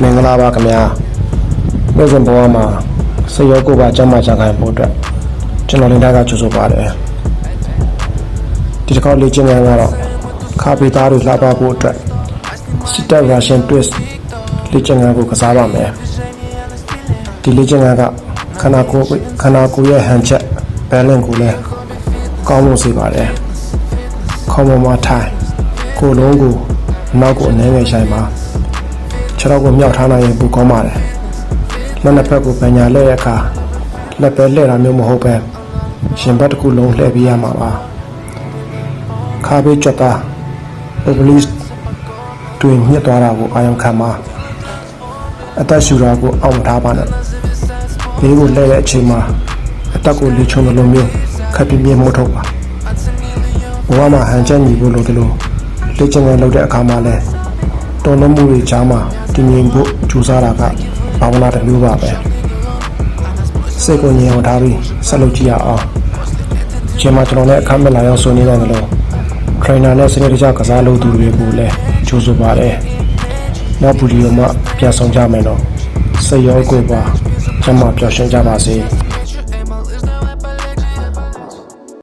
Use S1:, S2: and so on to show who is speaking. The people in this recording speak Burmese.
S1: မင်္ဂလာပါခင်ဗျာနေ့စဉ်ဘဝမှာစိတ်ရောကိုယ်ပါကျန်းမာကြခိုင်ဖို့အတွက်ကျွန်တော်လင်းသားကကြိုဆိုပါတယ်ဒီတစ်ခေါက်လေ့ကျင့်ခန်းကတော့ခါပေသားတွေလှပဖို့အတွက် Step Russian Twist လေ့ကျင့်ခန်းကိုကစားပါမယ်ဒီလေ့ကျင့်ခန်းကခန္ဓာကိုယ်ရဲ့ဟန်ချက် balance ကိုလည်းကောင်းလို့စေပါတယ်ခေါင်းပေါ်မှာထိုင်ကိုယ်လုံးကိုနောက်ကိုအနေနဲ့ဆိုင်ပါခြေထောက်ကိုမြောက်ထားနိုင်ရင်ပိုကောင်းပါတယ်လက်နှစ်ဖက်ကိုပညာလှည့်တဲ့အခါလက်ပဲလှည့်တာမျိုးမဟုတ်ပဲရှင်ဘက်တစ်ခုလုံးလှည့်ပေးရမှာပါခါပေးကြွတာ obelisk တွင်ညှစ်သွားတာကိုအာရုံခံပါအသက်ရှူတာကိုအောင့်ထားပါနဲ့ဘေးကိုလှည့်တဲ့အချိန်မှာအသက်ကိုလေချုံလိုမျိုးခပ်ပြင်းပြင်းမထုတ်ပါဘဝမှာဟန်ချက်ညီဖို့လိုတယ်လို့လေ့ကျင့်ခန်းလုပ်တဲ့အခါမှာလည်းတော်လုံးမှုတွေကြားမှာတည်ငြိမ်ဖို့ကြိုးစားတာကဘာဝနာတစ်မျိုးပါပဲစိတ်ကိုငြိမ်အောင်ထားပြီးဆက်လုပ်ကြည့်ရအောင်ဒီမှာကျွန်တော်လည်းအခမ်းမဲ့လာရောက်ဆွေးနွေးနေတယ်လို့ trainer နဲ့စနစ်တကျကစားလုပ်သူတွေကိုလည်းကြိုးစားပါတယ်နောက်ဗီဒီယိုမှာပြန်ဆောင်ကြမယ်တော့စိတ်ရောကိုယ်ပါကျန်းမာပျော်ရွှင်ကြပါစေ